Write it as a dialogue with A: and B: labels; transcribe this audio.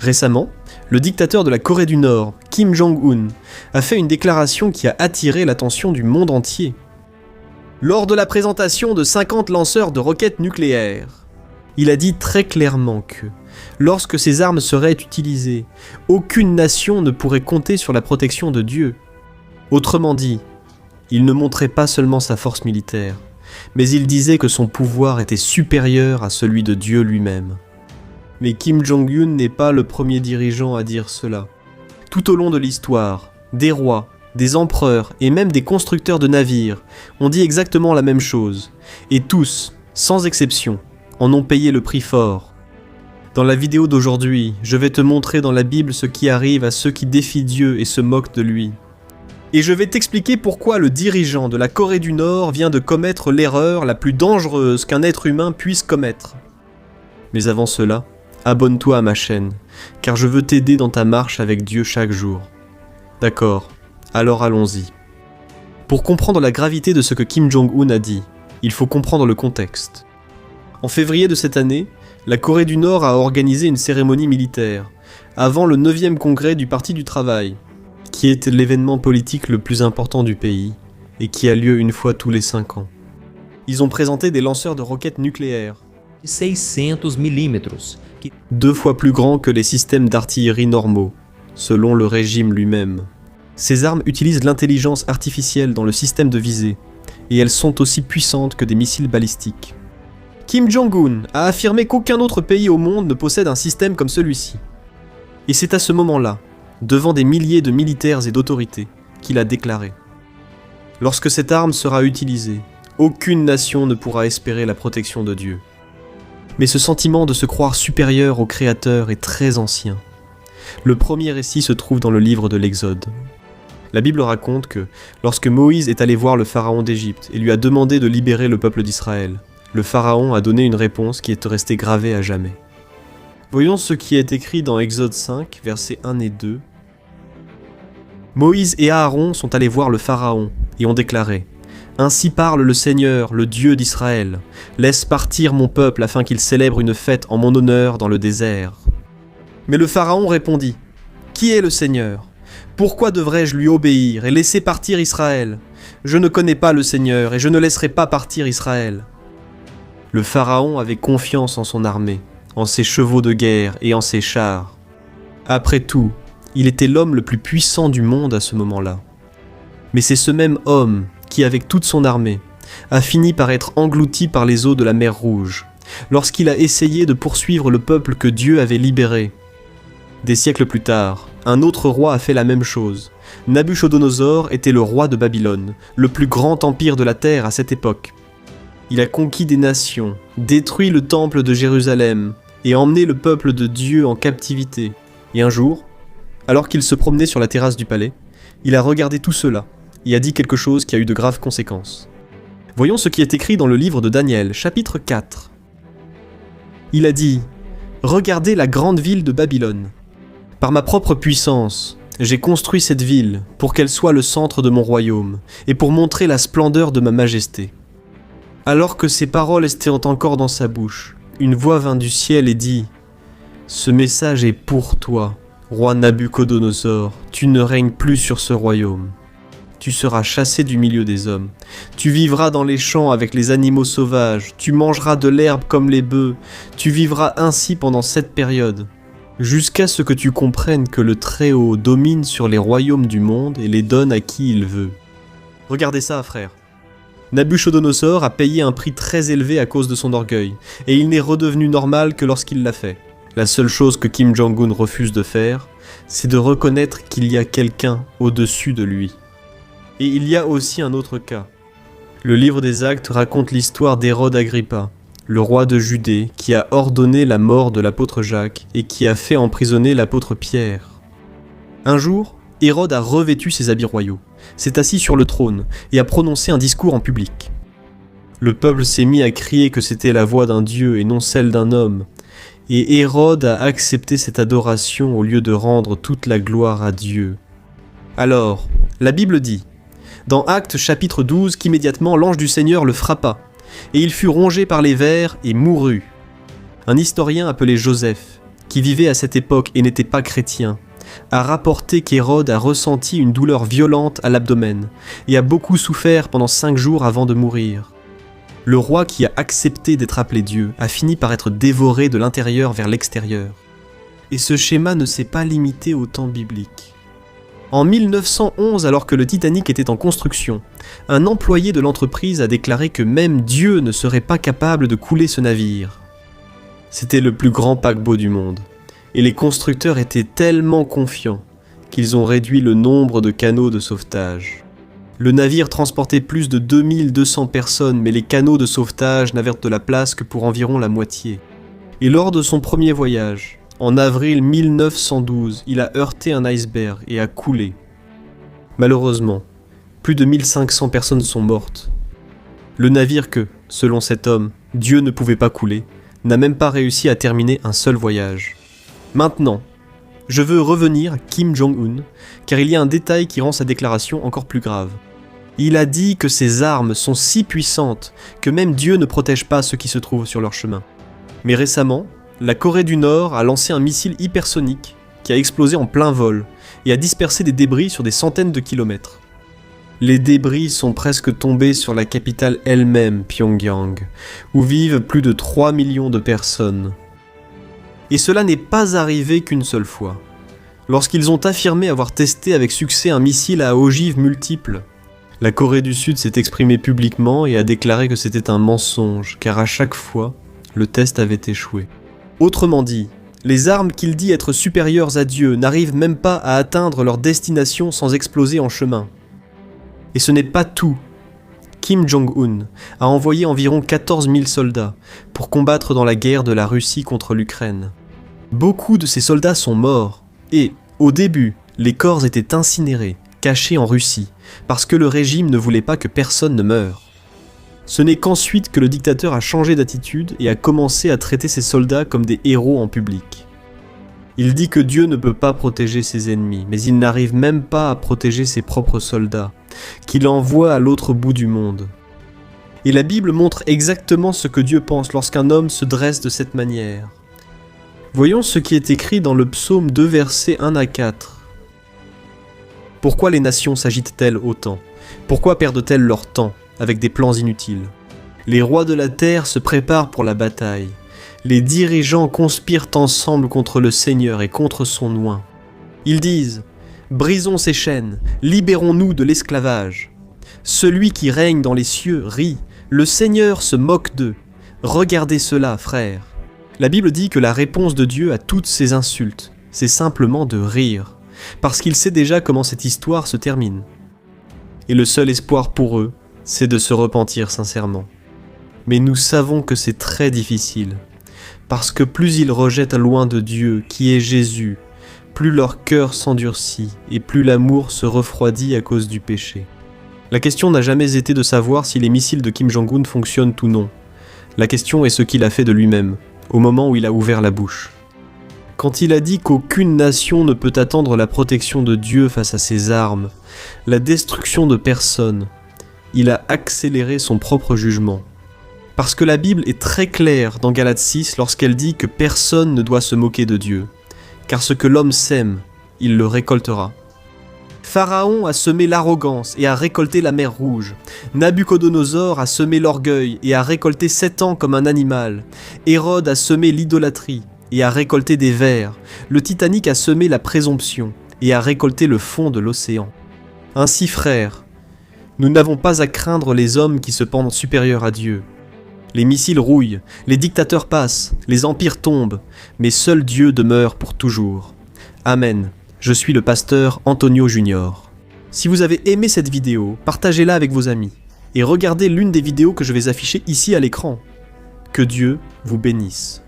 A: Récemment, le dictateur de la Corée du Nord, Kim Jong-un, a fait une déclaration qui a attiré l'attention du monde entier. Lors de la présentation de 50 lanceurs de roquettes nucléaires, il a dit très clairement que, lorsque ces armes seraient utilisées, aucune nation ne pourrait compter sur la protection de Dieu. Autrement dit, il ne montrait pas seulement sa force militaire, mais il disait que son pouvoir était supérieur à celui de Dieu lui-même. Mais Kim Jong-un n'est pas le premier dirigeant à dire cela. Tout au long de l'histoire, des rois, des empereurs et même des constructeurs de navires ont dit exactement la même chose, et tous, sans exception, en ont payé le prix fort. Dans la vidéo d'aujourd'hui, je vais te montrer dans la Bible ce qui arrive à ceux qui défient Dieu et se moquent de lui. Et je vais t'expliquer pourquoi le dirigeant de la Corée du Nord vient de commettre l'erreur la plus dangereuse qu'un être humain puisse commettre. Mais avant cela, abonne-toi à ma chaîne, car je veux t'aider dans ta marche avec Dieu chaque jour. D'accord, alors allons-y. Pour comprendre la gravité de ce que Kim Jong-un a dit, il faut comprendre le contexte. En février de cette année, la Corée du Nord a organisé une cérémonie militaire, avant le 9e congrès du Parti du Travail, qui est l'événement politique le plus important du pays, et qui a lieu une fois tous les 5 ans. Ils ont présenté des lanceurs de roquettes nucléaires,
B: 600 mm,
A: 2 fois plus grands que les systèmes d'artillerie normaux, selon le régime lui-même. Ces armes utilisent l'intelligence artificielle dans le système de visée, et elles sont aussi puissantes que des missiles balistiques. Kim Jong-un a affirmé qu'aucun autre pays au monde ne possède un système comme celui-ci. Et c'est à ce moment-là, devant des milliers de militaires et d'autorités, qu'il a déclaré : lorsque cette arme sera utilisée, aucune nation ne pourra espérer la protection de Dieu. Mais ce sentiment de se croire supérieur au Créateur est très ancien. Le premier récit se trouve dans le livre de l'Exode. La Bible raconte que, lorsque Moïse est allé voir le pharaon d'Égypte et lui a demandé de libérer le peuple d'Israël, le pharaon a donné une réponse qui est restée gravée à jamais. Voyons ce qui est écrit dans Exode 5, versets 1 et 2. Moïse et Aaron sont allés voir le pharaon et ont déclaré : ainsi parle le Seigneur, le Dieu d'Israël. Laisse partir mon peuple afin qu'il célèbre une fête en mon honneur dans le désert. Mais le pharaon répondit : qui est le Seigneur ? Pourquoi devrais-je lui obéir et laisser partir Israël ? Je ne connais pas le Seigneur et je ne laisserai pas partir Israël. Le pharaon avait confiance en son armée, en ses chevaux de guerre et en ses chars. Après tout, il était l'homme le plus puissant du monde à ce moment-là. Mais c'est ce même homme qui, avec toute son armée, a fini par être englouti par les eaux de la mer Rouge, lorsqu'il a essayé de poursuivre le peuple que Dieu avait libéré. Des siècles plus tard, un autre roi a fait la même chose. Nabuchodonosor était le roi de Babylone, le plus grand empire de la terre à cette époque. Il a conquis des nations, détruit le temple de Jérusalem et emmené le peuple de Dieu en captivité. Et un jour, alors qu'il se promenait sur la terrasse du palais, il a regardé tout cela et a dit quelque chose qui a eu de graves conséquences. Voyons ce qui est écrit dans le livre de Daniel, chapitre 4. Il a dit : « Regardez la grande ville de Babylone. Par ma propre puissance, j'ai construit cette ville pour qu'elle soit le centre de mon royaume et pour montrer la splendeur de ma majesté. » Alors que ces paroles étaient encore dans sa bouche, une voix vint du ciel et dit : « Ce message est pour toi, roi Nabuchodonosor, tu ne règnes plus sur ce royaume. Tu seras chassé du milieu des hommes. Tu vivras dans les champs avec les animaux sauvages, tu mangeras de l'herbe comme les bœufs, tu vivras ainsi pendant cette période, jusqu'à ce que tu comprennes que le Très-Haut domine sur les royaumes du monde et les donne à qui il veut. » Regardez ça, frère. Nabuchodonosor a payé un prix très élevé à cause de son orgueil, et il n'est redevenu normal que lorsqu'il l'a fait. La seule chose que Kim Jong-un refuse de faire, c'est de reconnaître qu'il y a quelqu'un au-dessus de lui. Et il y a aussi un autre cas. Le livre des Actes raconte l'histoire d'Hérode Agrippa, le roi de Judée, qui a ordonné la mort de l'apôtre Jacques et qui a fait emprisonner l'apôtre Pierre. Un jour, Hérode a revêtu ses habits royaux, s'est assis sur le trône et a prononcé un discours en public. Le peuple s'est mis à crier que c'était la voix d'un dieu et non celle d'un homme, et Hérode a accepté cette adoration au lieu de rendre toute la gloire à Dieu. Alors, la Bible dit, dans Actes chapitre 12, qu'immédiatement l'ange du Seigneur le frappa, et il fut rongé par les vers et mourut. Un historien appelé Joseph qui vivait à cette époque et n'était pas chrétien, a rapporté qu'Hérode a ressenti une douleur violente à l'abdomen et a beaucoup souffert pendant 5 jours avant de mourir. Le roi qui a accepté d'être appelé Dieu a fini par être dévoré de l'intérieur vers l'extérieur. Et ce schéma ne s'est pas limité au temps biblique. En 1911, alors que le Titanic était en construction, un employé de l'entreprise a déclaré que même Dieu ne serait pas capable de couler ce navire. C'était le plus grand paquebot du monde, et les constructeurs étaient tellement confiants qu'ils ont réduit le nombre de canaux de sauvetage. Le navire transportait plus de 2200 personnes, mais les canaux de sauvetage n'avaient de la place que pour environ la moitié. Et lors de son premier voyage, en avril 1912, il a heurté un iceberg et a coulé. Malheureusement, plus de 1500 personnes sont mortes. Le navire que, selon cet homme, Dieu ne pouvait pas couler, n'a même pas réussi à terminer un seul voyage. Maintenant, je veux revenir à Kim Jong-un, car il y a un détail qui rend sa déclaration encore plus grave. Il a dit que ses armes sont si puissantes que même Dieu ne protège pas ceux qui se trouvent sur leur chemin. Mais récemment, la Corée du Nord a lancé un missile hypersonique qui a explosé en plein vol et a dispersé des débris sur des centaines de kilomètres. Les débris sont presque tombés sur la capitale elle-même, Pyongyang, où vivent plus de 3 millions de personnes. Et cela n'est pas arrivé qu'une seule fois. Lorsqu'ils ont affirmé avoir testé avec succès un missile à ogives multiples, la Corée du Sud s'est exprimée publiquement et a déclaré que c'était un mensonge, car à chaque fois, le test avait échoué. Autrement dit, les armes qu'il dit être supérieures à Dieu n'arrivent même pas à atteindre leur destination sans exploser en chemin. Et ce n'est pas tout. Kim Jong-un a envoyé environ 14 000 soldats pour combattre dans la guerre de la Russie contre l'Ukraine. Beaucoup de ces soldats sont morts, et, au début, les corps étaient incinérés, cachés en Russie, parce que le régime ne voulait pas que personne ne meure. Ce n'est qu'ensuite que le dictateur a changé d'attitude et a commencé à traiter ses soldats comme des héros en public. Il dit que Dieu ne peut pas protéger ses ennemis, mais il n'arrive même pas à protéger ses propres soldats, qu'il envoie à l'autre bout du monde. Et la Bible montre exactement ce que Dieu pense lorsqu'un homme se dresse de cette manière. Voyons ce qui est écrit dans le psaume 2, versets 1 à 4. Pourquoi les nations s'agitent-elles autant ? Pourquoi perdent-elles leur temps avec des plans inutiles ? Les rois de la terre se préparent pour la bataille. Les dirigeants conspirent ensemble contre le Seigneur et contre son oint. Ils disent « Brisons ces chaînes, libérons-nous de l'esclavage. Celui qui règne dans les cieux rit, le Seigneur se moque d'eux. Regardez cela, frères. » La Bible dit que la réponse de Dieu à toutes ces insultes, c'est simplement de rire, parce qu'il sait déjà comment cette histoire se termine. Et le seul espoir pour eux, c'est de se repentir sincèrement. Mais nous savons que c'est très difficile, parce que plus ils rejettent loin de Dieu, qui est Jésus, plus leur cœur s'endurcit et plus l'amour se refroidit à cause du péché. La question n'a jamais été de savoir si les missiles de Kim Jong-un fonctionnent ou non. La question est ce qu'il a fait de lui-même, au moment où il a ouvert la bouche. Quand il a dit qu'aucune nation ne peut attendre la protection de Dieu face à ses armes, la destruction de personnes, il a accéléré son propre jugement. Parce que la Bible est très claire dans Galates 6 lorsqu'elle dit que personne ne doit se moquer de Dieu, car ce que l'homme sème, il le récoltera. Pharaon a semé l'arrogance et a récolté la mer Rouge. Nabuchodonosor a semé l'orgueil et a récolté 7 ans comme un animal. Hérode a semé l'idolâtrie et a récolté des vers. Le Titanic a semé la présomption et a récolté le fond de l'océan. Ainsi, frères, nous n'avons pas à craindre les hommes qui se pensent supérieurs à Dieu. Les missiles rouillent, les dictateurs passent, les empires tombent, mais seul Dieu demeure pour toujours. Amen. Je suis le pasteur Antonio Junior. Si vous avez aimé cette vidéo, partagez-la avec vos amis et regardez l'une des vidéos que je vais afficher ici à l'écran. Que Dieu vous bénisse.